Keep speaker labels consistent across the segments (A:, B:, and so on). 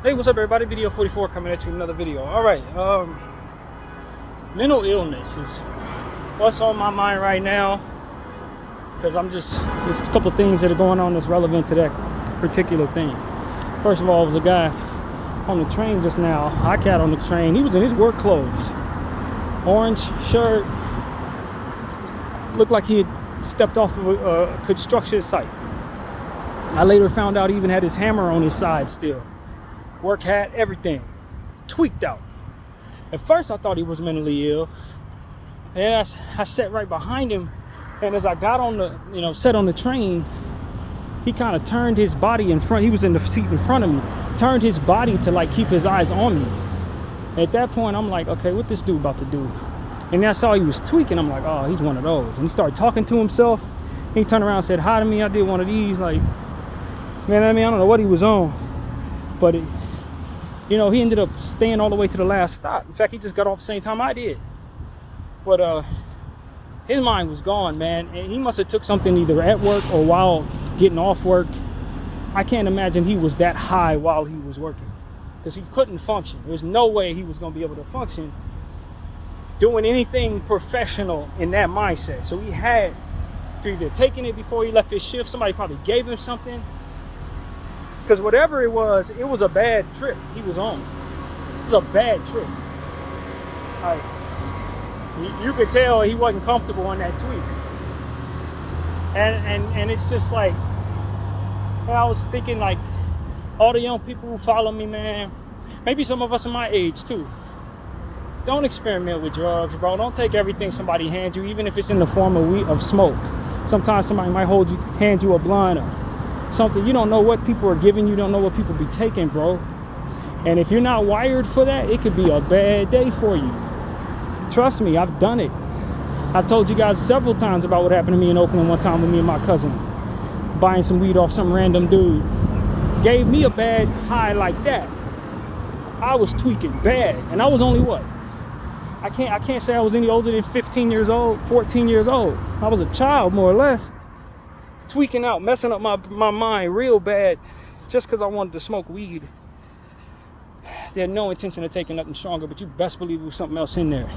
A: Hey, what's up, everybody? Bdf 44 coming at you with another video. All right, mental illness is what's on my mind right now, because there's a couple things that are going on that's relevant to that particular thing. First of all, there was a guy on the train just now. I cat on the train. He was in his work clothes, orange shirt, looked like he had stepped off of a construction site. I later found out he even had his hammer on his side still. Work hat, everything tweaked out. At first I thought he was mentally ill, and I sat right behind him, and as I got on the sat on the train, he kind of turned his body in front. He was in the seat in front of me, turned his body to like keep his eyes on me. At that point I'm like, okay, what this dude about to do? And then I saw he was tweaking. I'm like, oh, he's one of those. And he started talking to himself. He turned around and said hi to me. I did one of these. Like, man, I don't know what he was on, but he ended up staying all the way to the last stop. In fact, he just got off the same time I did. But his mind was gone, man. And he must have took something either at work or while getting off work. I can't imagine he was that high while he was working, because he couldn't function. There's no way he was going to be able to function doing anything professional in that mindset. So he had to either taken it before he left his shift. Somebody probably gave him something. Because whatever it was a bad trip he was on. It was a bad trip. Like, you could tell he wasn't comfortable on that tweak. And it's just like, I was thinking, like, all the young people who follow me, man, maybe some of us in my age too, don't experiment with drugs, bro. Don't take everything somebody hands you, even if it's in the form of smoke. Sometimes somebody might hand you a blunt or something. You don't know what people are giving. You don't know what people be taking, bro. And if you're not wired for that, it could be a bad day for you. Trust me, I've done it. I've told you guys several times about what happened to me in Oakland one time with me and my cousin, buying some weed off some random dude. Gave me a bad high like that. I was tweaking bad, and I was only what? I can't say I was any older than 15 years old, 14 years old. I was a child, more or less. Tweaking out, messing up my mind real bad, just because I wanted to smoke weed. They had no intention of taking nothing stronger, but you best believe there was something else in there.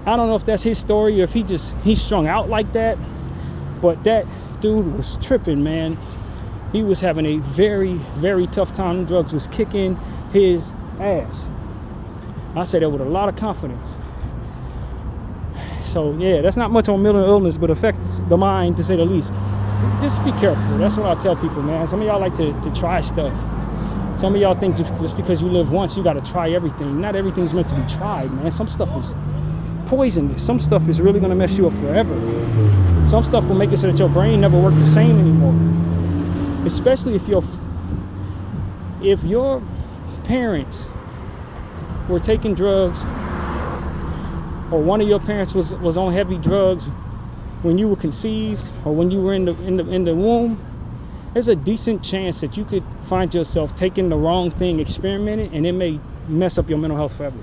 A: I don't know if that's his story or if he's strung out like that, but that dude was tripping, man. He was having a very, very tough time. Drugs was kicking his ass. I say that with a lot of confidence. So yeah, that's not much on mental illness, but affects the mind, to say the least. Just be careful. That's what I tell people, man. Some of y'all like to try stuff. Some of y'all think just because you live once, you got to try everything. Not everything's meant to be tried, man. Some stuff is poisonous. Some stuff is really going to mess you up forever. Some stuff will make it so that your brain never works the same anymore. Especially if your parents were taking drugs, or one of your parents was on heavy drugs when you were conceived, or when you were in the womb, there's a decent chance that you could find yourself taking the wrong thing, experimenting, and it may mess up your mental health forever.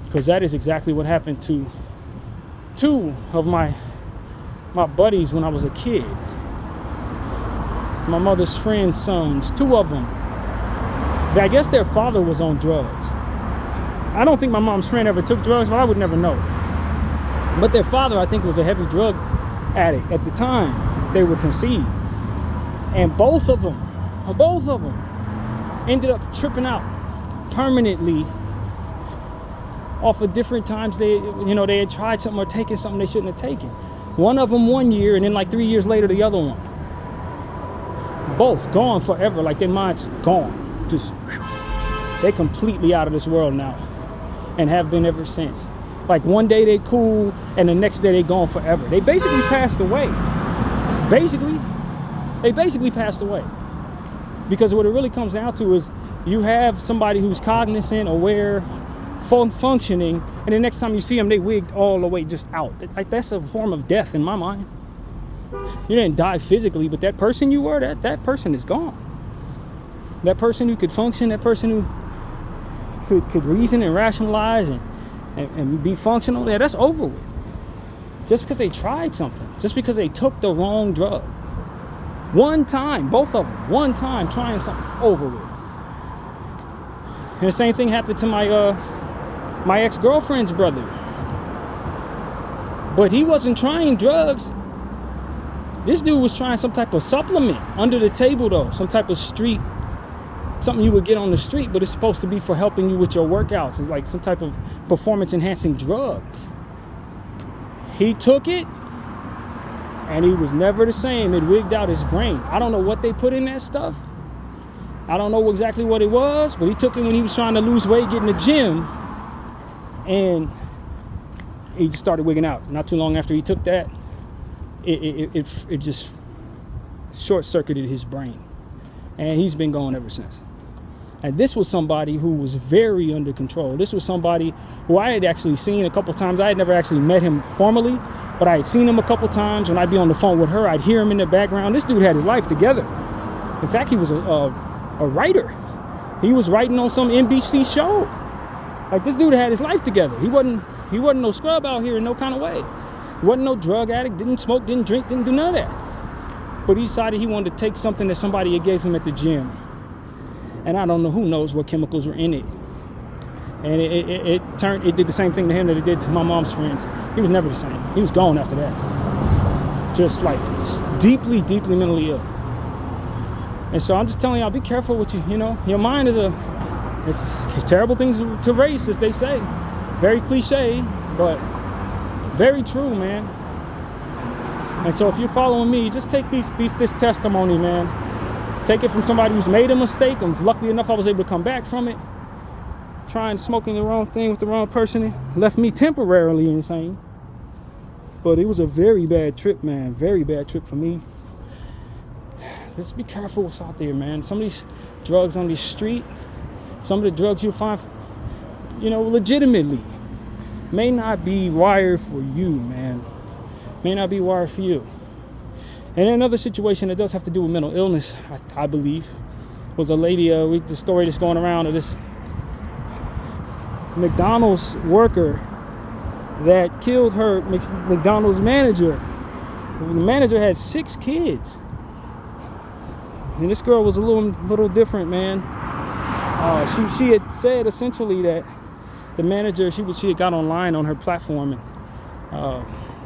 A: Because that is exactly what happened to two of my buddies when I was a kid. My mother's friend's sons, two of them. I guess their father was on drugs. I don't think my mom's friend ever took drugs, but I would never know. But their father, I think, was a heavy drug addict at the time they were conceived. And both of them ended up tripping out permanently off of different times they had tried something or taken something they shouldn't have taken. One of them 1 year, and then like 3 years later, the other one. Both gone forever, like their minds gone. Just, they're completely out of this world now, and have been ever since. Like one day they cool, and the next day they gone forever. They basically passed away. They basically passed away. Because what it really comes down to is you have somebody who's cognizant, aware, functioning, and the next time you see them, they wigged all the way just out. Like, that's a form of death in my mind. You didn't die physically, but that person you were, that person is gone. That person who could function, that person who could reason and rationalize and be functional, yeah, that's over with. Just because they tried something, just because they took the wrong drug. One time, both of them, one time trying something, over with. And the same thing happened to my ex-girlfriend's brother. But he wasn't trying drugs. This dude was trying some type of supplement under the table though, some type of street, something you would get on the street, but it's supposed to be for helping you with your workouts. It's like some type of performance enhancing drug. He took it and he was never the same. It wigged out his brain. I don't know what they put in that stuff. I don't know exactly what it was, but he took it when he was trying to lose weight, get in the gym, and he just started wigging out. Not too long after he took that, it just short-circuited his brain. And he's been gone ever since. And this was somebody who was very under control. This was somebody who I had actually seen a couple times. I had never actually met him formally, but I had seen him a couple times. When I'd be on the phone with her, I'd hear him in the background. This dude had his life together. In fact, he was a writer. He was writing on some NBC show. Like, this dude had his life together. He wasn't no scrub out here in no kind of way. He wasn't no drug addict, didn't smoke, didn't drink, didn't do none of that. But he decided he wanted to take something that somebody had gave him at the gym. And I don't know, who knows what chemicals were in it. And it did the same thing to him that it did to my mom's friends. He was never the same. He was gone after that. Just like deeply, deeply mentally ill. And so I'm just telling y'all, be careful with you know. Your mind it's terrible things to race, as they say. Very cliche, but very true, man. And so if you're following me, just take this testimony, man. Take it from somebody who's made a mistake. And luckily enough, I was able to come back from it. Trying smoking the wrong thing with the wrong person, it left me temporarily insane. But it was a very bad trip, man. Very bad trip for me. Let's be careful what's out there, man. Some of these drugs on the street, some of the drugs you'll find, you know, legitimately may not be wired for you, man. May not be wired for you. And another situation that does have to do with mental illness, I believe, was a lady, the story that's going around of this McDonald's worker that killed her McDonald's manager. The manager had 6 kids. And this girl was a little different, man. She had said essentially that the manager, she had got online on her platform,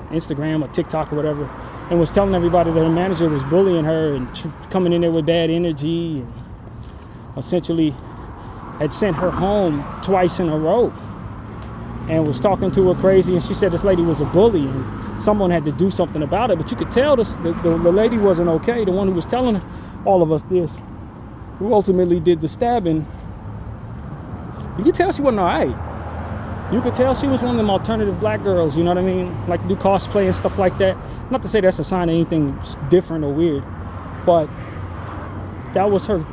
A: Instagram or TikTok or whatever, and was telling everybody that her manager was bullying her and coming in there with bad energy, and essentially had sent her home twice in a row and was talking to her crazy. And she said this lady was a bully and someone had to do something about it. But you could tell the lady wasn't okay. The one who was telling all of us this, who ultimately did the stabbing, you could tell she wasn't all right. You could tell she was one of them alternative black girls, you know what I mean? Like, do cosplay and stuff like that. Not to say that's a sign of anything different or weird, but that was her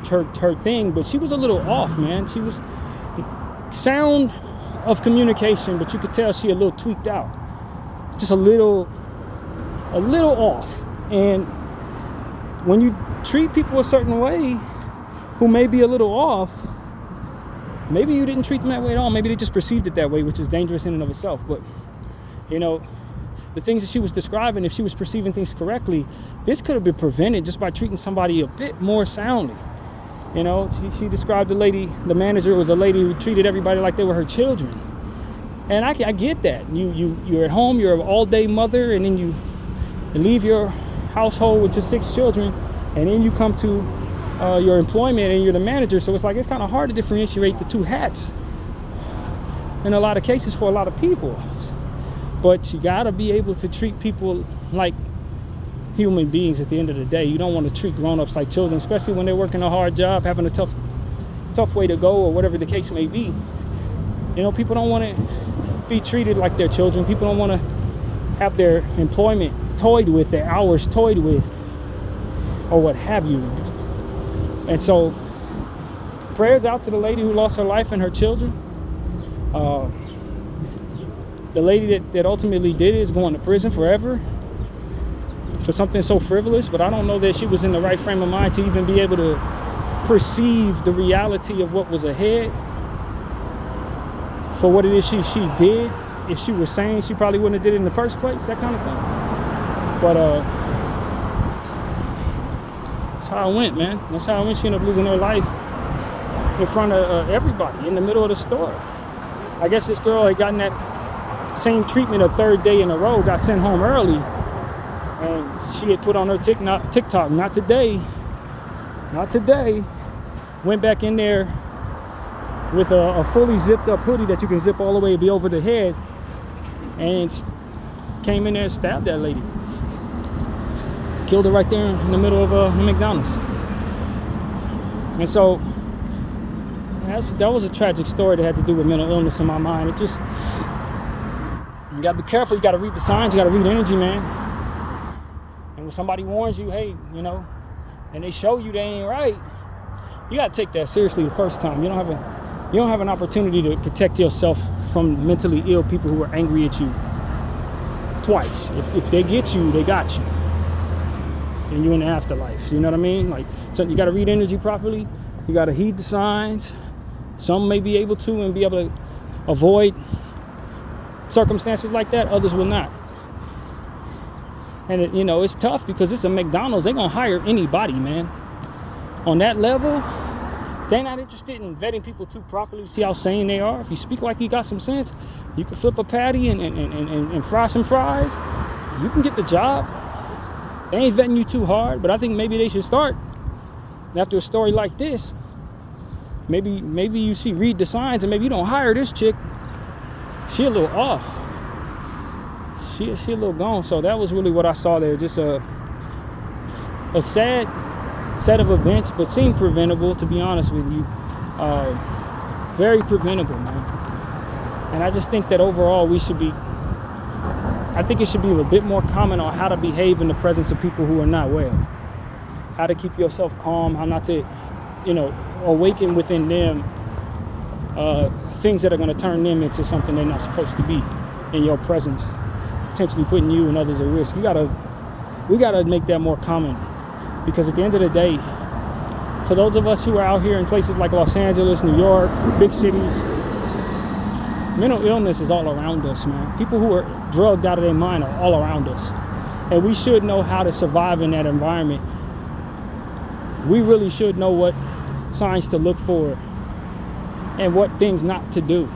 A: thing. But she was a little off, man. She was sound of communication, but you could tell she a little tweaked out. Just a little off. And when you treat people a certain way who may be a little off, maybe you didn't treat them that way at all. Maybe they just perceived it that way, which is dangerous in and of itself. But, you know, the things that she was describing, if she was perceiving things correctly, this could have been prevented just by treating somebody a bit more soundly. You know, she described the manager was a lady who treated everybody like they were her children. And I get that. You're at home, you're an all-day mother, and then you leave your household with your 6 children, and then you come to your employment and you're the manager. So it's kind of hard to differentiate the two hats in a lot of cases for a lot of people. But you gotta be able to treat people like human beings at the end of the day. You don't want to treat grown-ups like children, especially when they're working a hard job, having a tough way to go, or whatever the case may be. You know, people don't want to be treated like they're children. People don't want to have their employment toyed with, their hours toyed with, or what have you. And so, prayers out to the lady who lost her life and her children. The lady that ultimately did it is going to prison forever for something so frivolous, but I don't know that she was in the right frame of mind to even be able to perceive the reality of what was ahead for what it is she did. If she was sane, she probably wouldn't have did it in the first place, that kind of thing. But that's how it went, man. That's how it went. She ended up losing her life. in front of everybody in the middle of the store. I guess this girl had gotten that same treatment a third day in a row, got sent home early, and she had put on her TikTok, not today, went back in there with a fully zipped up hoodie that you can zip all the way be over the head, and came in there and stabbed that lady. Killed her right there in the middle of the McDonald's. And so that was a tragic story that had to do with mental illness in my mind. It just, you gotta be careful, you gotta read the signs, you gotta read energy, man. And when somebody warns you, hey, you know, and they show you they ain't right, you gotta take that seriously the first time. You don't have an opportunity to protect yourself from mentally ill people who are angry at you twice. If they get you, they got you. And you're in the afterlife. You know what I mean? Like, so you gotta read energy properly. You gotta heed the signs. Some may be able to and be able to avoid circumstances like that. Others will not. And you know, it's tough because it's a McDonald's. They're gonna hire anybody, man. On that level, they're not interested in vetting people too properly to see how sane they are. If you speak like you got some sense, you can flip a patty and fry some fries. You can get the job. They ain't vetting you too hard, but I think maybe they should start after a story like this. Maybe you read the signs, and maybe you don't hire this chick. She a little off. She a little gone. So that was really what I saw there. Just a sad set of events, but seemed preventable, to be honest with you. Very preventable, man. And I just think that overall it should be a bit more common on how to behave in the presence of people who are not well. How to keep yourself calm, how not to, you know, awaken within them things that are going to turn them into something they're not supposed to be in your presence, potentially putting you and others at risk. We gotta make that more common, because at the end of the day, for those of us who are out here in places like Los Angeles, New York, big cities, mental illness is all around us, man. People who are drugged out of their mind are all around us. And we should know how to survive in that environment. We really should know what signs to look for and what things not to do.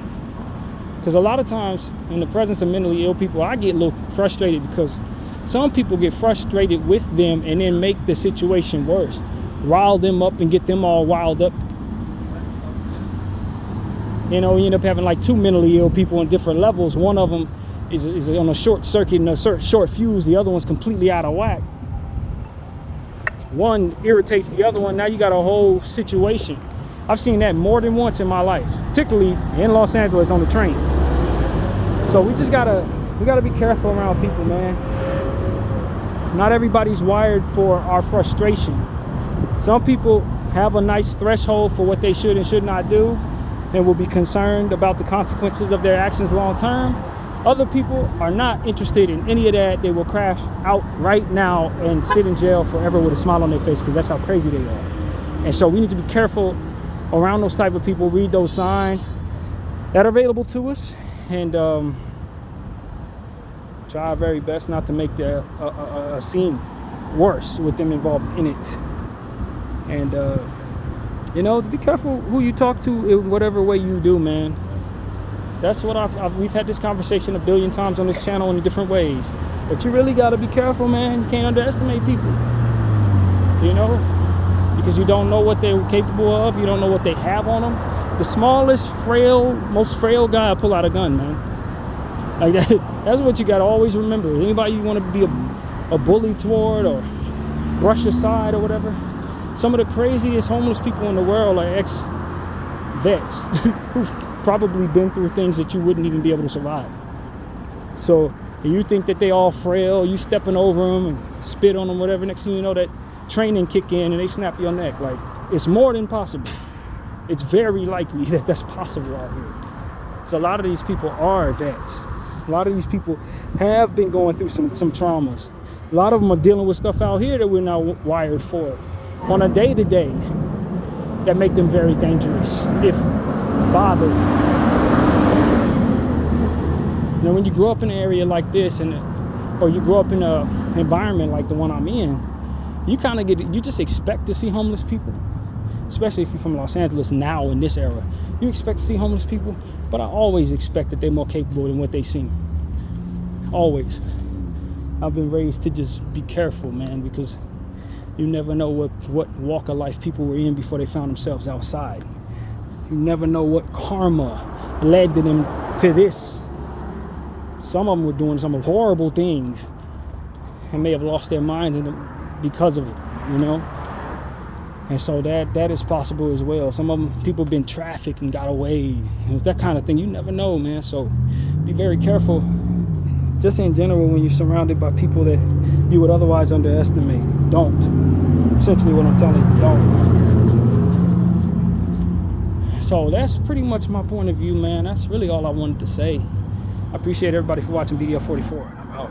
A: Because a lot of times in the presence of mentally ill people, I get a little frustrated because some people get frustrated with them and then make the situation worse. Rile them up and get them all wild up. You know, you end up having like two mentally ill people on different levels. One of them is on a short circuit and a short fuse. The other one's completely out of whack. One irritates the other one. Now you got a whole situation. I've seen that more than once in my life, particularly in Los Angeles on the train. So we gotta be careful around people, man. Not everybody's wired for our frustration. Some people have a nice threshold for what they should and should not do, and will be concerned about the consequences of their actions long term. Other people are not interested in any of that. They will crash out right now and sit in jail forever with a smile on their face, because that's how crazy they are. And so we need to be careful around those type of people, read those signs that are available to us, and try our very best not to make a scene worse with them involved in it. And you know, be careful who you talk to in whatever way you do, man. That's what we've had this conversation a billion times on this channel in different ways. But you really got to be careful, man. You can't underestimate people, you know, because you don't know what they're capable of. You don't know what they have on them. The smallest, most frail guy will pull out a gun, man. Like that's what you got to always remember. Anybody you want to be a bully toward or brush aside or whatever. Some of the craziest homeless people in the world are ex-vets who've probably been through things that you wouldn't even be able to survive. So you think that they all frail, you stepping over them and spit on them, whatever. Next thing you know, that training kick in and they snap your neck. Like, it's more than possible. It's very likely that that's possible out here. So a lot of these people are vets. A lot of these people have been going through some traumas. A lot of them are dealing with stuff out here that we're not wired for on a day-to-day that make them very dangerous, if bothered. Now, when you grow up in an area like this, or you grow up in an environment like the one I'm in, you kind of you just expect to see homeless people. especially if you're from Los Angeles now in this era. You expect to see homeless people, but I always expect that they're more capable than what they seem. Always. I've been raised to just be careful, man, because you never know what walk of life people were in before they found themselves outside. You never know what karma led to them to this. Some of them were doing some horrible things and may have lost their minds because of it, you know? And so that is possible as well. Some of them, people have been trafficked and got away. That kind of thing. You never know, man. So be very careful. Just in general, when you're surrounded by people that you would otherwise underestimate, don't. Essentially what I'm telling you, don't. So that's pretty much my point of view, man. That's really all I wanted to say. I appreciate everybody for watching BDF 44. I'm out.